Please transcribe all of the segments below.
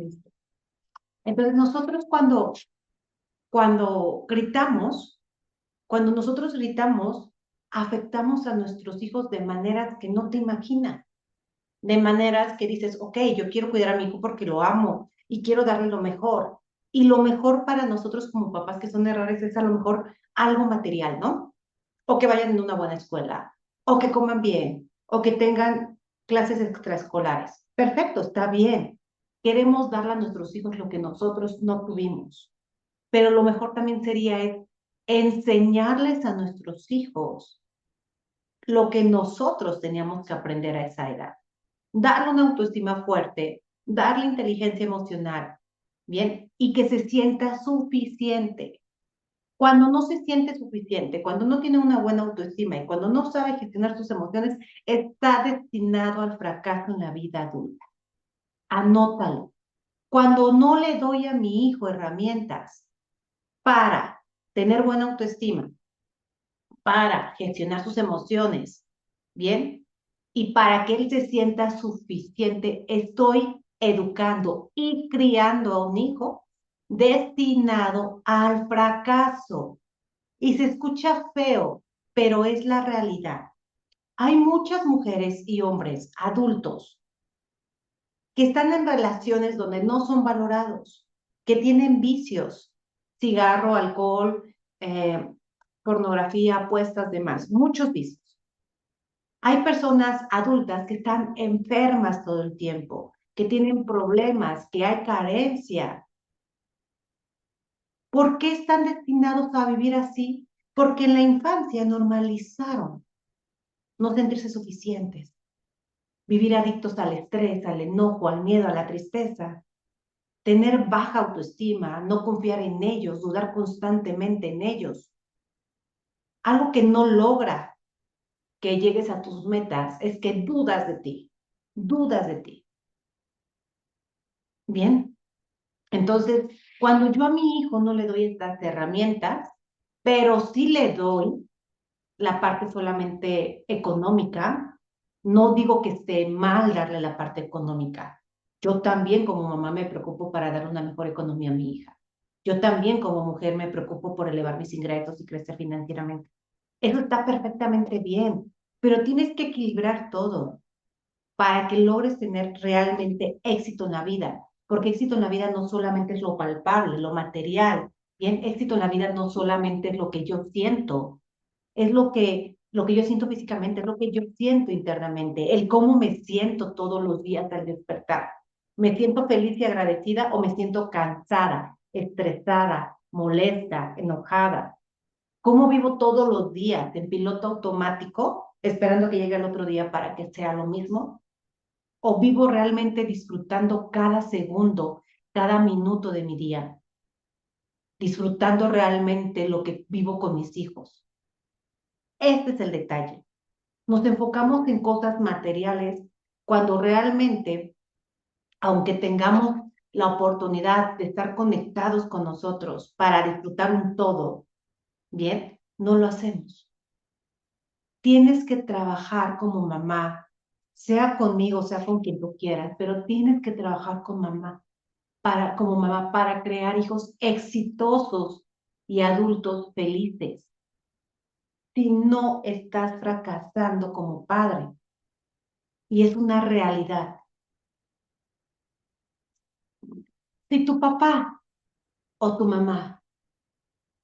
Cristo. Entonces nosotros cuando gritamos, cuando nosotros gritamos, afectamos a nuestros hijos de maneras que no te imaginas, de maneras que dices, ok, yo quiero cuidar a mi hijo porque lo amo y quiero darle lo mejor. Y lo mejor para nosotros como papás que son errores es a lo mejor algo material, ¿no? O que vayan en una buena escuela, o que coman bien, o que tengan clases extraescolares. Perfecto, está bien. Queremos darle a nuestros hijos lo que nosotros no tuvimos, pero lo mejor también sería enseñarles a nuestros hijos lo que nosotros teníamos que aprender a esa edad. Darle una autoestima fuerte, darle inteligencia emocional, ¿bien? Y que se sienta suficiente. Cuando no se siente suficiente, cuando no tiene una buena autoestima y cuando no sabe gestionar sus emociones, está destinado al fracaso en la vida adulta. Anótalo. Cuando no le doy a mi hijo herramientas para tener buena autoestima, para gestionar sus emociones, ¿bien? Y para que él se sienta suficiente, estoy educando y criando a un hijo destinado al fracaso. Y se escucha feo, pero es la realidad. Hay muchas mujeres y hombres adultos que están en relaciones donde no son valorados, que tienen vicios, cigarro, alcohol, pornografía, apuestas, demás, muchos vicios. Hay personas adultas que están enfermas todo el tiempo, que tienen problemas, que hay carencia. ¿Por qué están destinados a vivir así? Porque en la infancia normalizaron no sentirse suficientes, vivir adictos al estrés, al enojo, al miedo, a la tristeza, tener baja autoestima, no confiar en ellos, dudar constantemente en ellos. Algo que no logra que llegues a tus metas es que dudas de ti, dudas de ti. Bien, entonces, cuando yo a mi hijo no le doy estas herramientas, pero sí le doy la parte solamente económica, no digo que esté mal darle la parte económica. Yo también como mamá me preocupo para dar una mejor economía a mi hija. Yo también como mujer me preocupo por elevar mis ingresos y crecer financieramente. Eso está perfectamente bien, pero tienes que equilibrar todo para que logres tener realmente éxito en la vida. Porque éxito en la vida no solamente es lo palpable, lo material. Bien, éxito en la vida no solamente es lo que yo siento, es lo que yo siento físicamente, es lo que yo siento internamente, el cómo me siento todos los días al despertar. ¿Me siento feliz y agradecida o me siento cansada, estresada, molesta, enojada? ¿Cómo vivo todos los días en piloto automático, esperando que llegue el otro día para que sea lo mismo? ¿O vivo realmente disfrutando cada segundo, cada minuto de mi día? Disfrutando realmente lo que vivo con mis hijos. Este es el detalle. Nos enfocamos en cosas materiales cuando realmente, aunque tengamos la oportunidad de estar conectados con nosotros para disfrutar un todo, bien, no lo hacemos. Tienes que trabajar como mamá, sea conmigo, sea con quien tú quieras, pero tienes que trabajar con mamá como mamá para crear hijos exitosos y adultos felices. Si no estás fracasando como padre, y es una realidad. Si tu papá o tu mamá,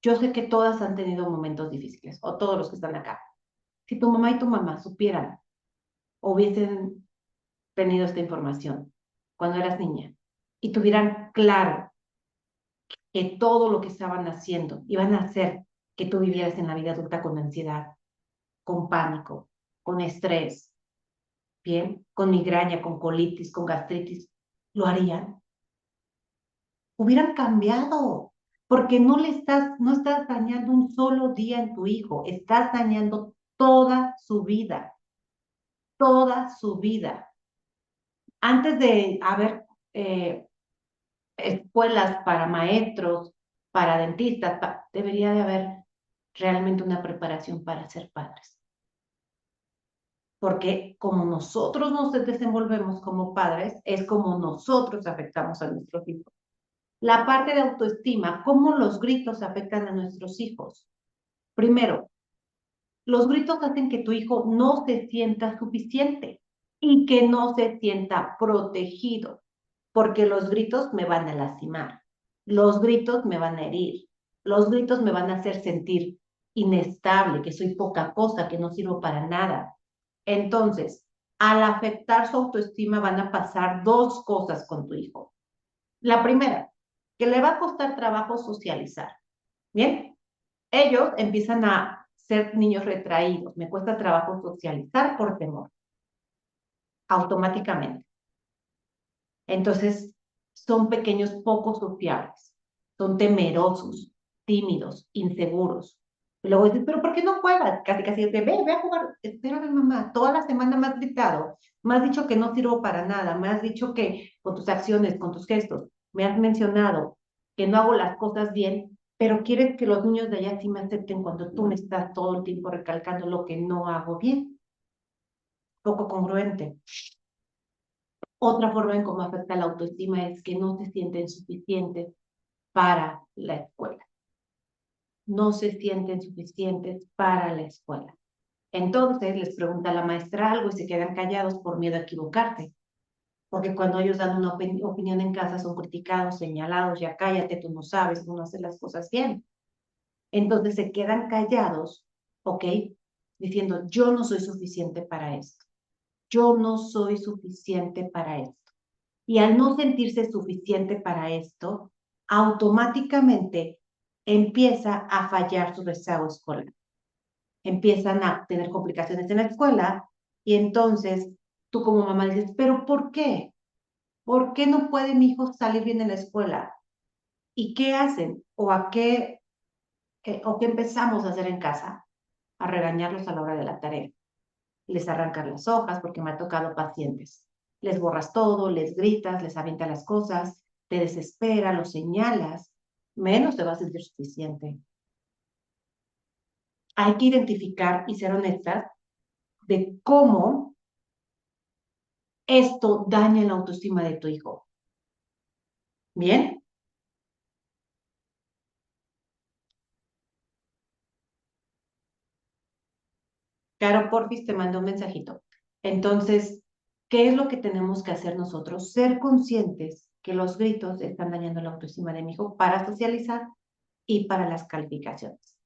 yo sé que todas han tenido momentos difíciles, o todos los que están acá, si tu mamá y tu mamá supieran o hubiesen tenido esta información cuando eras niña y tuvieran claro que todo lo que estaban haciendo iban a hacer que tú vivieras en la vida adulta con ansiedad, con pánico, con estrés, bien, con migraña, con colitis, con gastritis, ¿lo harían? Hubieran cambiado, porque no estás dañando un solo día en tu hijo, estás dañando toda su vida, toda su vida. Antes de haber escuelas para maestros, para dentistas, debería de haber realmente una preparación para ser padres. porque como nosotros nos desenvolvemos como padres, es como nosotros afectamos a nuestros hijos. La parte de autoestima, ¿cómo los gritos afectan a nuestros hijos? Primero, los gritos hacen que tu hijo no se sienta suficiente y que no se sienta protegido, porque los gritos me van a lastimar, los gritos me van a herir, los gritos me van a hacer sentir inestable, que soy poca cosa, que no sirvo para nada. Entonces, al afectar su autoestima van a pasar dos cosas con tu hijo. La primera, que le va a costar trabajo socializar. Bien, ellos empiezan a ser niños retraídos. Me cuesta trabajo socializar por temor, automáticamente. Entonces, son pequeños poco sociables, son temerosos, tímidos, inseguros. Y luego dices, pero ¿por qué no juegas? Casi, casi, ve a jugar. Espérame, mamá, toda la semana me has gritado, me has dicho que no sirvo para nada, me has dicho que con tus acciones, con tus gestos, me has mencionado que no hago las cosas bien, pero quieres que los niños de allá sí me acepten cuando tú me estás todo el tiempo recalcando lo que no hago bien. Poco congruente. Otra forma en cómo afecta la autoestima es que no se sienten suficientes para la escuela. No se sienten suficientes para la escuela. Entonces les pregunta la maestra algo y se quedan callados por miedo a equivocarse. Porque cuando ellos dan una opinión en casa son criticados, señalados, ya cállate, tú no sabes, tú no haces las cosas bien. Entonces se quedan callados, ¿ok? Diciendo, yo no soy suficiente para esto. Yo no soy suficiente para esto. Y al no sentirse suficiente para esto, automáticamente empieza a fallar su rezago escolar. Empiezan a tener complicaciones en la escuela y entonces tú como mamá dices, pero ¿por qué? ¿Por qué no puede mi hijo salir bien en la escuela? ¿Y qué hacen? ¿O qué empezamos a hacer en casa? A regañarlos a la hora de la tarea. Les arrancan las hojas porque me ha tocado pacientes. Les borras todo, les gritas, les avientas las cosas, te desespera, los señalas, menos te va a sentir suficiente. Hay que identificar y ser honestas de cómo esto daña la autoestima de tu hijo. ¿Bien? Caro Porfis te mandó un mensajito. Entonces, ¿qué es lo que tenemos que hacer nosotros? Ser conscientes que los gritos están dañando la autoestima de mi hijo para socializar y para las calificaciones.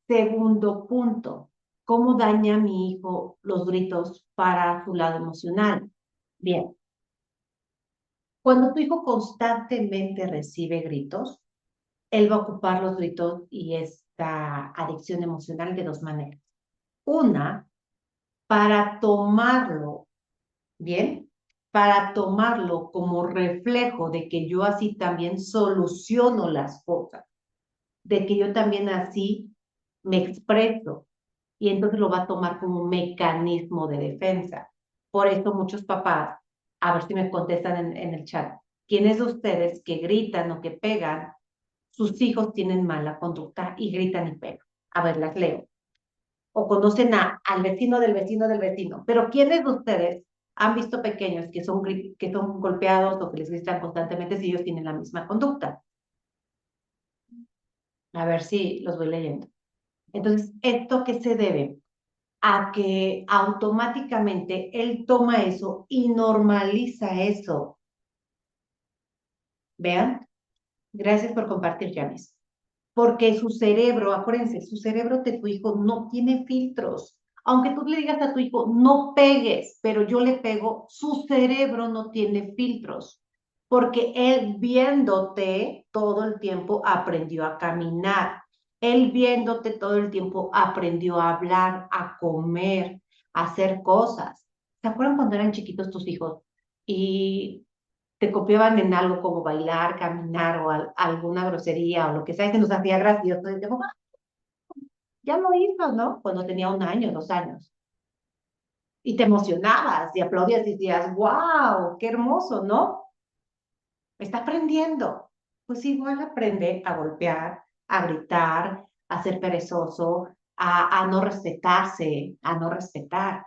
Segundo punto, ¿cómo daña a mi hijo los gritos para su lado emocional? Bien, cuando tu hijo constantemente recibe gritos, él va a ocupar los gritos y esta adicción emocional de dos maneras. Una, para tomarlo, ¿bien? Para tomarlo como reflejo de que yo así también soluciono las cosas, de que yo también así me expreso, y entonces lo va a tomar como un mecanismo de defensa. Por eso muchos papás, a ver si me contestan en el chat, ¿quiénes de ustedes que gritan o que pegan, sus hijos tienen mala conducta y gritan y pegan? A ver, las leo. O conocen al vecino del vecino del vecino. Pero ¿quiénes de ustedes han visto pequeños que son golpeados o que les gritan constantemente si ellos tienen la misma conducta? A ver si los voy leyendo. Entonces, ¿esto qué se debe? A que automáticamente él toma eso y normaliza eso. Vean, gracias por compartir, Janis. Porque su cerebro, acuérdense, su cerebro de tu hijo no tiene filtros. Aunque tú le digas a tu hijo, no pegues, pero yo le pego, su cerebro no tiene filtros. Porque él viéndote todo el tiempo aprendió a caminar. Él viéndote todo el tiempo aprendió a hablar, a comer, a hacer cosas. ¿Se acuerdan cuando eran chiquitos tus hijos? Y te copiaban en algo como bailar, caminar o alguna grosería o lo que sea, que nos hacía gracioso. Y digo, "Ah, ya lo hizo, ¿no? Cuando tenía 1 año, 2 años. Y te emocionabas y aplaudías y decías, wow, qué hermoso, ¿no? Está aprendiendo. Pues igual aprende a golpear, a gritar, a ser perezoso, a no respetarse, a no respetar.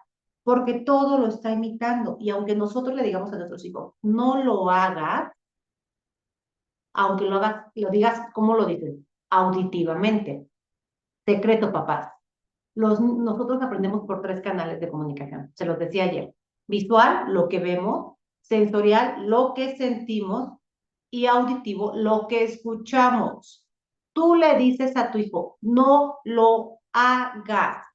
porque todo lo está imitando. Y aunque nosotros le digamos a nuestros hijos, no lo hagas, aunque lo hagas, lo digas, ¿cómo lo dices? Auditivamente. Secreto, papás. Nosotros aprendemos por 3 canales de comunicación, se los decía ayer. Visual, lo que vemos; sensorial, lo que sentimos; y auditivo, lo que escuchamos. Tú le dices a tu hijo, no lo hagas.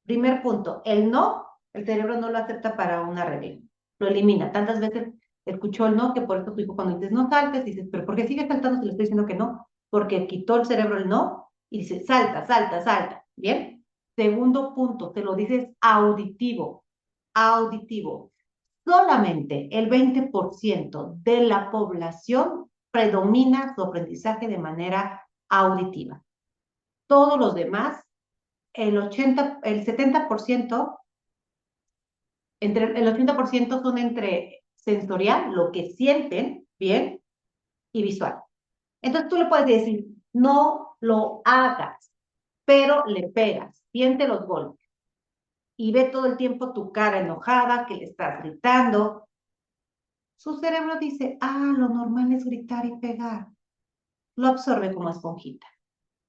Primer punto, el no, el cerebro no lo acepta para una regla, lo elimina. Tantas veces escuchó el no que por eso tu hijo cuando dices no saltes, dices, pero ¿por qué sigues saltando si le estoy diciendo que no? Porque quitó el cerebro el no y dice, salta, salta, salta. ¿Bien? Segundo punto, te lo dices auditivo, auditivo. Solamente el 20% de la población predomina su aprendizaje de manera auditiva. Todos los demás, el 70%, el 80% son entre sensorial, lo que sienten, bien, y visual. Entonces tú le puedes decir, no lo hagas, pero le pegas, siente los golpes y ve todo el tiempo tu cara enojada, que le estás gritando. Su cerebro dice, lo normal es gritar y pegar. Lo absorbe como esponjita.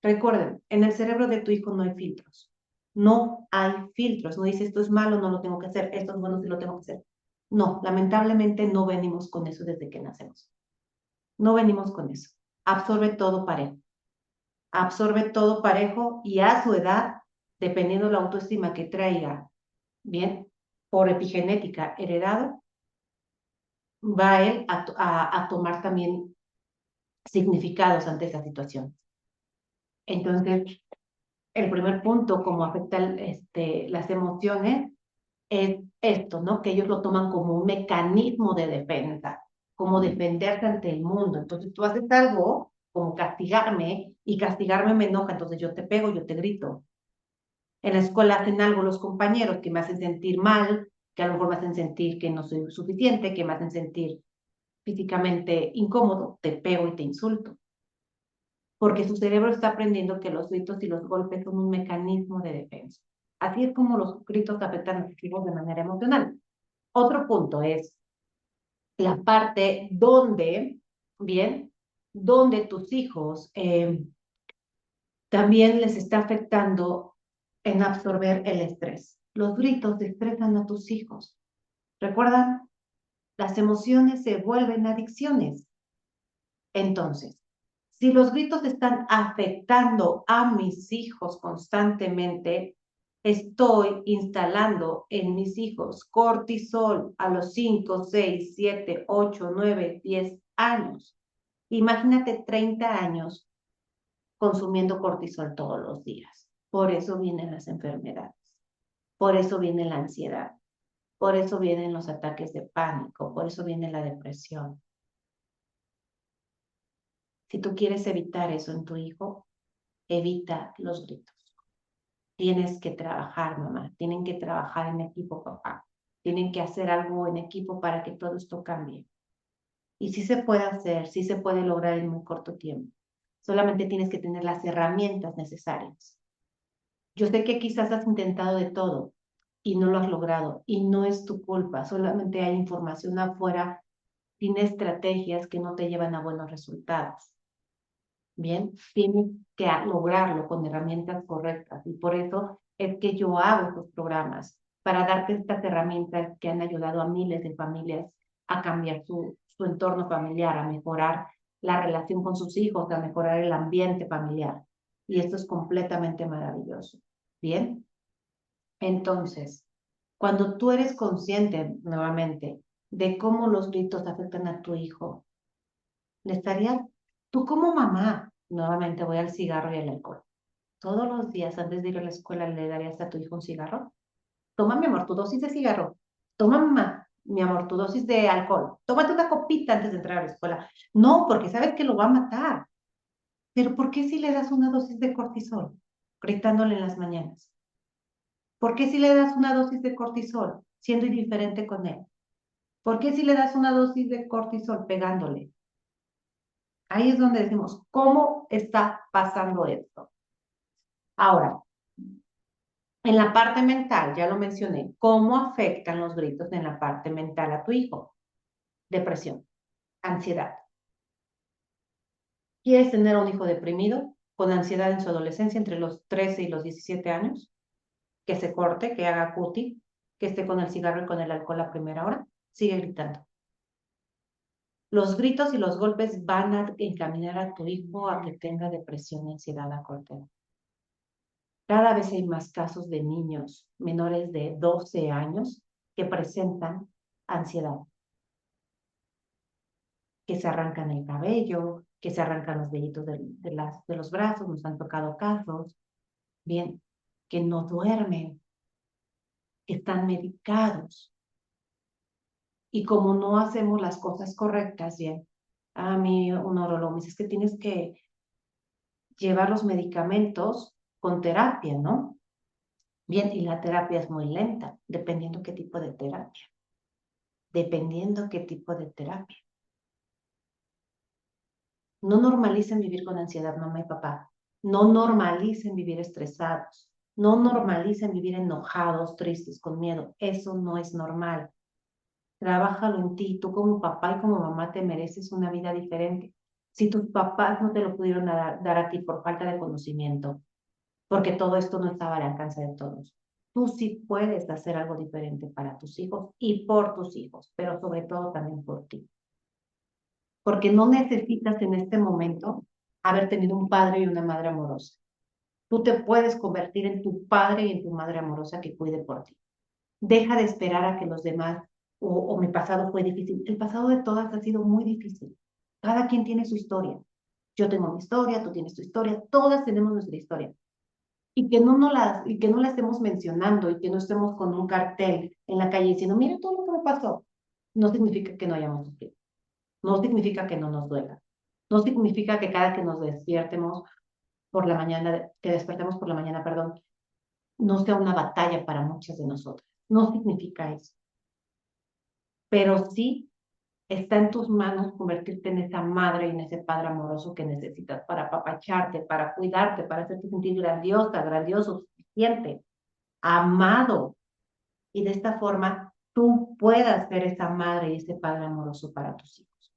Recuerden, en el cerebro de tu hijo no hay filtros. No hay filtros. No dice esto es malo, no lo tengo que hacer, esto es bueno, sí lo tengo que hacer. No, lamentablemente no venimos con eso desde que nacemos. No venimos con eso. Absorbe todo parejo. Absorbe todo parejo y a su edad, dependiendo de la autoestima que traiga, bien, por epigenética heredado, va él a tomar también significados ante esa situación. Entonces, el primer punto, como afecta las emociones, es esto, ¿no? Que ellos lo toman como un mecanismo de defensa, como defenderse ante el mundo. Entonces, tú haces algo como castigarme, y castigarme me enoja, entonces yo te pego, yo te grito. En la escuela hacen algo los compañeros que me hacen sentir mal, que a lo mejor me hacen sentir que no soy suficiente, que me hacen sentir físicamente incómodo, te pego y te insulto. Porque su cerebro está aprendiendo que los gritos y los golpes son un mecanismo de defensa. Así es como los gritos afectan a los hijos de manera emocional. Otro punto es la parte donde, bien, donde tus hijos también les está afectando en absorber el estrés. Los gritos estresan a tus hijos. ¿Recuerdan? Las emociones se vuelven adicciones. Entonces, si los gritos están afectando a mis hijos constantemente, estoy instalando en mis hijos cortisol a los 5, 6, 7, 8, 9, 10 años. Imagínate 30 años consumiendo cortisol todos los días. Por eso vienen las enfermedades, por eso viene la ansiedad, por eso vienen los ataques de pánico, por eso viene la depresión. Si tú quieres evitar eso en tu hijo, evita los gritos. Tienes que trabajar, mamá. Tienen que trabajar en equipo, papá. Tienen que hacer algo en equipo para que todo esto cambie. Y sí se puede hacer, sí se puede lograr en muy corto tiempo. Solamente tienes que tener las herramientas necesarias. Yo sé que quizás has intentado de todo y no lo has logrado. Y no es tu culpa. Solamente hay información afuera sin estrategias que no te llevan a buenos resultados. Bien, tienes que lograrlo con herramientas correctas y por eso es que yo hago estos programas para darte estas herramientas que han ayudado a miles de familias a cambiar su entorno familiar, a mejorar la relación con sus hijos, a mejorar el ambiente familiar. Y esto es completamente maravilloso. Bien, entonces, cuando tú eres consciente nuevamente de cómo los gritos afectan a tu hijo, le estarías, tú como mamá, nuevamente voy al cigarro y al alcohol. Todos los días antes de ir a la escuela le darías a tu hijo un cigarro. Toma, mi amor, tu dosis de cigarro. Toma, mamá, mi amor, tu dosis de alcohol. Tómate una copita antes de entrar a la escuela. No, porque sabes que lo va a matar. Pero ¿por qué si le das una dosis de cortisol gritándole en las mañanas? ¿Por qué si le das una dosis de cortisol siendo indiferente con él? ¿Por qué si le das una dosis de cortisol pegándole? Ahí es donde decimos, ¿cómo está pasando esto? Ahora, En la parte mental, ya lo mencioné, ¿cómo afectan los gritos en la parte mental a tu hijo? Depresión, ansiedad. ¿Quieres tener un hijo deprimido con ansiedad en su adolescencia entre los 13 y los 17 años? Que se corte, que haga cuti, que esté con el cigarro y con el alcohol a primera hora. Sigue gritando. Los gritos y los golpes van a encaminar a tu hijo a que tenga depresión y ansiedad a corta edad. Cada vez hay más casos de niños menores de 12 años que presentan ansiedad, que se arrancan el cabello, que se arrancan los deditos de los brazos, nos han tocado casos, bien, que no duermen, que están medicados. Y como no hacemos las cosas correctas, bien, a mí un neurólogo me dice, es que tienes que llevar los medicamentos con terapia, ¿no? Bien, y la terapia es muy lenta, dependiendo qué tipo de terapia. Dependiendo qué tipo de terapia. No normalicen vivir con ansiedad, mamá y papá. No normalicen vivir estresados. No normalicen vivir enojados, tristes, con miedo. Eso no es normal. Trabájalo en ti. Tú como papá y como mamá te mereces una vida diferente. Si tus papás no te lo pudieron dar a ti por falta de conocimiento, porque todo esto no estaba al alcance de todos, tú sí puedes hacer algo diferente para tus hijos y por tus hijos, pero sobre todo también por ti. Porque no necesitas en este momento haber tenido un padre y una madre amorosa. Tú te puedes convertir en tu padre y en tu madre amorosa que cuide por ti. Deja de esperar a que los demás, o mi pasado fue difícil. El pasado de todas ha sido muy difícil. Cada quien tiene su historia. Yo tengo mi historia, tú tienes tu historia, todas tenemos nuestra historia. Y que no la estemos mencionando y que no estemos con un cartel en la calle diciendo, mira todo lo que me pasó. No significa que no hayamos sufrido. No significa que no nos duela. No significa que cada que nos despertemos por la mañana, que despertemos por la mañana, perdón, no sea una batalla para muchas de nosotras. No significa eso. Pero sí está en tus manos convertirte en esa madre y en ese padre amoroso que necesitas para apapacharte, para cuidarte, para hacerte sentir grandiosa, grandioso, suficiente, amado. Y de esta forma tú puedas ser esa madre y ese padre amoroso para tus hijos.